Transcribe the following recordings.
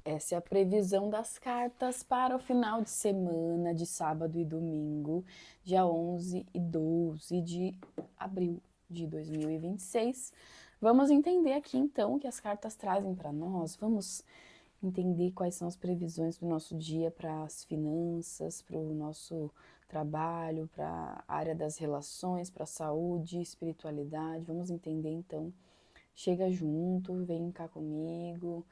Essa é a previsão das cartas para o final de semana de sábado e domingo, dia 11 e 12 de abril de 2026. Vamos entender aqui então o que as cartas trazem para nós. Vamos entender quais são as previsões do nosso dia para as finanças, para o nosso trabalho, para a área das relações, para a saúde, espiritualidade. Vamos entender então. Chega junto, vem cá comigo.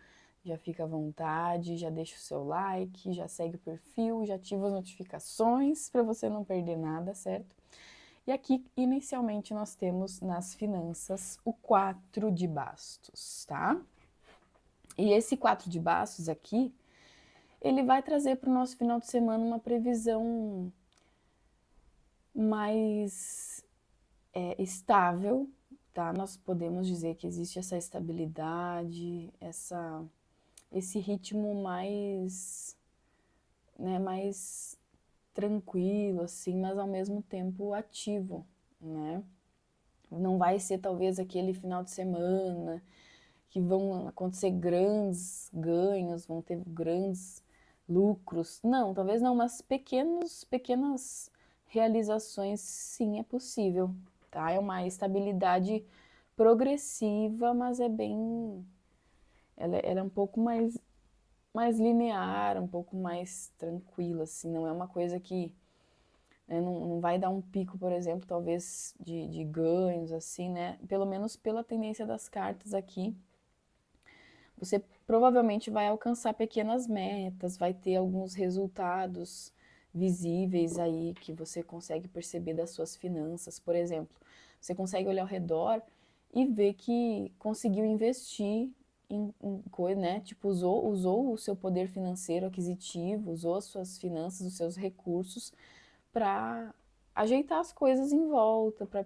Já fica à vontade, já deixa o seu like, já segue o perfil, já ativa as notificações para você não perder nada, certo? E aqui, inicialmente, nós temos nas finanças o 4 de bastos, tá? E esse 4 de bastos aqui, ele vai trazer para o nosso final de semana uma previsão mais estável, tá? Nós podemos dizer que existe essa estabilidade, esse ritmo mais, né, mais tranquilo, assim, mas ao mesmo tempo ativo, né? Não vai ser talvez aquele final de semana que vão acontecer grandes ganhos, vão ter grandes lucros. Não, talvez não, mas pequenas realizações sim é possível, tá? É uma estabilidade progressiva, mas é bem... Ela é um pouco mais linear, um pouco mais tranquila, assim, não é uma coisa que né, não vai dar um pico, por exemplo, talvez de ganhos, assim, né? Pelo menos pela tendência das cartas aqui, você provavelmente vai alcançar pequenas metas, vai ter alguns resultados visíveis aí que você consegue perceber das suas finanças, por exemplo. Você consegue olhar ao redor e ver que conseguiu investir em coisa, né? Tipo, usou o seu poder financeiro aquisitivo, usou as suas finanças, os seus recursos para ajeitar as coisas em volta, para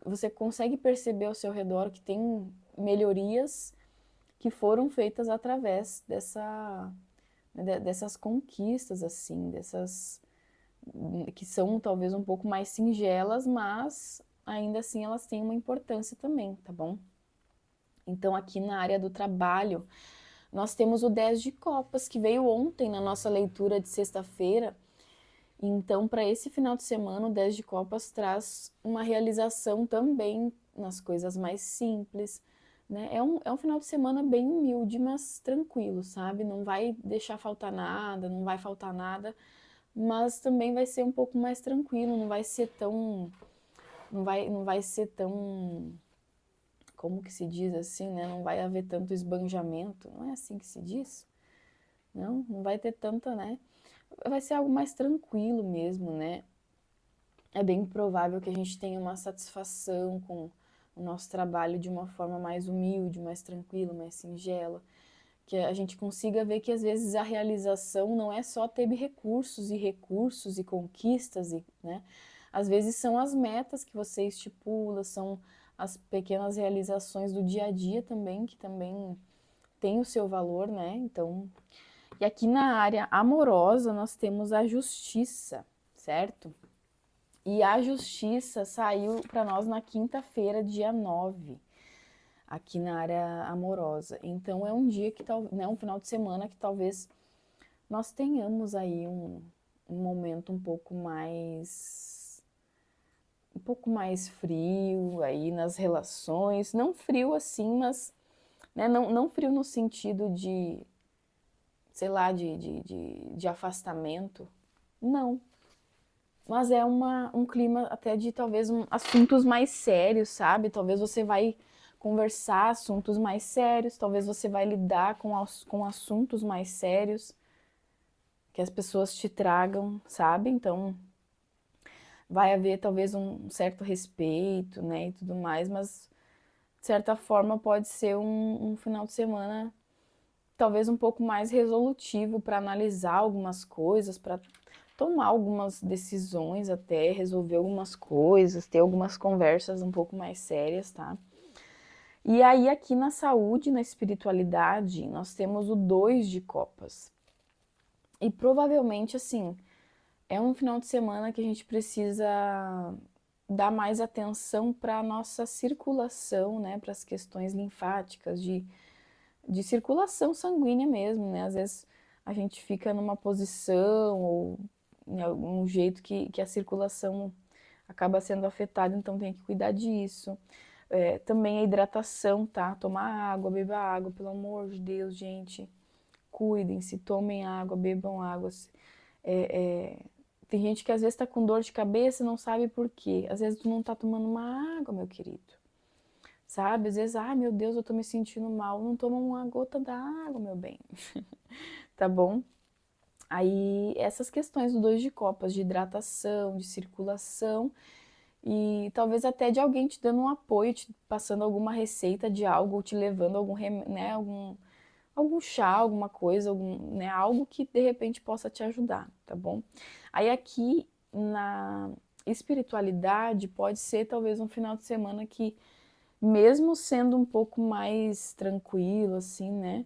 você consegue perceber ao seu redor que tem melhorias que foram feitas através dessas conquistas, assim, dessas que são talvez um pouco mais singelas, mas ainda assim elas têm uma importância também, tá bom? Então aqui na área do trabalho, nós temos o 10 de copas, que veio ontem na nossa leitura de sexta-feira. Então, para esse final de semana, o 10 de copas traz uma realização também nas coisas mais simples, né? É um final de semana bem humilde, mas tranquilo, sabe? Não vai deixar faltar nada, não vai faltar nada, mas também vai ser um pouco mais tranquilo, não vai ser tão... não vai ser tão... como que se diz assim, né? Não vai haver tanto esbanjamento, não é assim que se diz? Não vai ter tanta, né? Vai ser algo mais tranquilo mesmo, né? É bem provável que a gente tenha uma satisfação com o nosso trabalho de uma forma mais humilde, mais tranquila, mais singela, que a gente consiga ver que às vezes a realização não é só ter recursos e conquistas, né? Às vezes são as metas que você estipula, são as pequenas realizações do dia a dia também, que também tem o seu valor, né? Então, e aqui na área amorosa nós temos a justiça, certo? E a justiça saiu para nós na quinta-feira, dia 9, aqui na área amorosa. Então é um dia que né, um final de semana que talvez nós tenhamos aí um momento um pouco mais frio aí nas relações, não frio assim, mas né, não frio no sentido de, sei lá, de afastamento, não, mas é um clima até de talvez assuntos mais sérios, sabe? Talvez você vai conversar assuntos mais sérios, talvez você vai lidar com assuntos mais sérios que as pessoas te tragam, sabe? Então vai haver talvez um certo respeito, né, e tudo mais, mas de certa forma pode ser um final de semana talvez um pouco mais resolutivo para analisar algumas coisas, para tomar algumas decisões até, resolver algumas coisas, ter algumas conversas um pouco mais sérias, tá? E aí aqui na saúde, na espiritualidade, nós temos o 2 de copas. E provavelmente, assim, é um final de semana que a gente precisa dar mais atenção para a nossa circulação, né, para as questões linfáticas, de circulação sanguínea mesmo, né? Às vezes a gente fica numa posição ou em algum jeito que a circulação acaba sendo afetada, então tem que cuidar disso. Também a hidratação, tá? Tomar água, beba água, pelo amor de Deus, gente. Cuidem-se, tomem água, bebam água. Tem gente que às vezes tá com dor de cabeça e não sabe por quê. Às vezes tu não tá tomando uma água, meu querido. Sabe? Às vezes, ai meu Deus, eu tô me sentindo mal. Não toma uma gota d'água, meu bem. Tá bom? Aí, essas questões do 2 de copas, de hidratação, de circulação, e talvez até de alguém te dando um apoio, te passando alguma receita de algo, ou te levando né, algum chá, alguma coisa, né, algo que de repente possa te ajudar, tá bom? Aí aqui na espiritualidade pode ser talvez um final de semana que, mesmo sendo um pouco mais tranquilo, assim, né?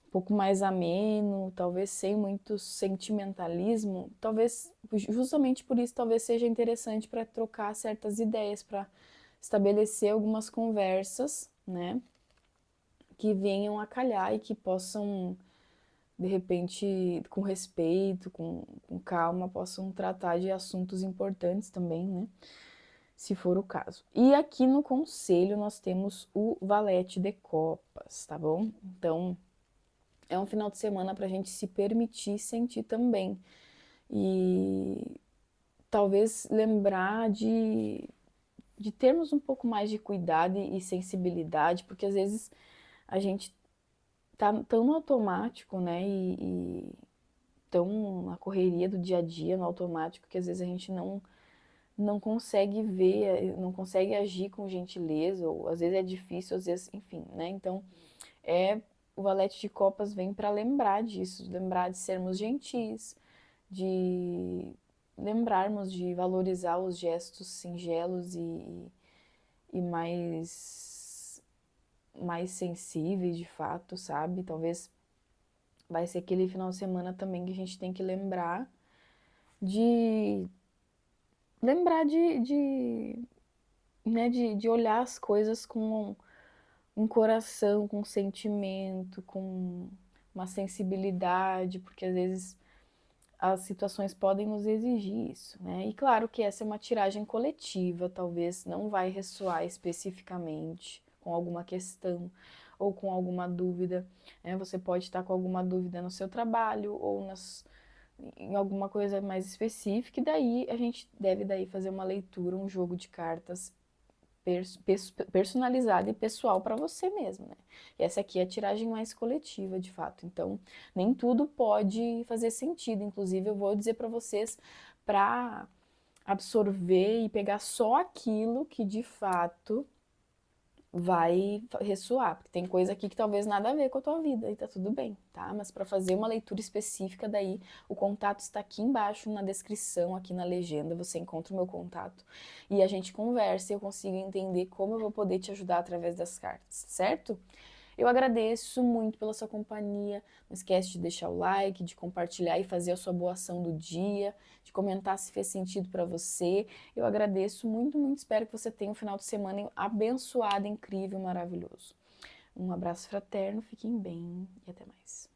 Um pouco mais ameno, talvez sem muito sentimentalismo, talvez justamente por isso talvez seja interessante para trocar certas ideias, para estabelecer algumas conversas, né, que venham a calhar e que possam, de repente, com respeito, com calma, possam tratar de assuntos importantes também, né, se for o caso. E aqui no conselho nós temos o valete de copas, tá bom? Então, é um final de semana para a gente se permitir sentir também. E talvez lembrar de termos um pouco mais de cuidado e sensibilidade, porque às vezes a gente tá tão no automático, né? E tão na correria do dia a dia, no automático, que às vezes a gente não consegue ver, não consegue agir com gentileza, ou às vezes é difícil, às vezes, enfim, né? Então, o valete de copas vem para lembrar disso, lembrar de sermos gentis, de lembrarmos de valorizar os gestos singelos e mais sensíveis de fato, sabe? Talvez vai ser aquele final de semana também que a gente tem que de lembrar né, de olhar as coisas com um coração, com sentimento, com uma sensibilidade, porque às vezes as situações podem nos exigir isso, né? E claro que essa é uma tiragem coletiva, talvez não vai ressoar especificamente com alguma questão ou com alguma dúvida, né? Você pode estar com alguma dúvida no seu trabalho ou em alguma coisa mais específica, e daí a gente deve daí fazer uma leitura, um jogo de cartas personalizada e pessoal para você mesmo, né? E essa aqui é a tiragem mais coletiva, de fato. Então, nem tudo pode fazer sentido. Inclusive, eu vou dizer para vocês para absorver e pegar só aquilo que de fato vai ressoar, porque tem coisa aqui que talvez nada a ver com a tua vida e tá tudo bem, tá? Mas para fazer uma leitura específica, daí o contato está aqui embaixo na descrição, aqui na legenda, você encontra o meu contato e a gente conversa e eu consigo entender como eu vou poder te ajudar através das cartas, certo? Eu agradeço muito pela sua companhia. Não esquece de deixar o like, de compartilhar e fazer a sua boa ação do dia, de comentar se fez sentido para você. Eu agradeço muito, muito. Espero que você tenha um final de semana abençoado, incrível, maravilhoso. Um abraço fraterno, fiquem bem e até mais.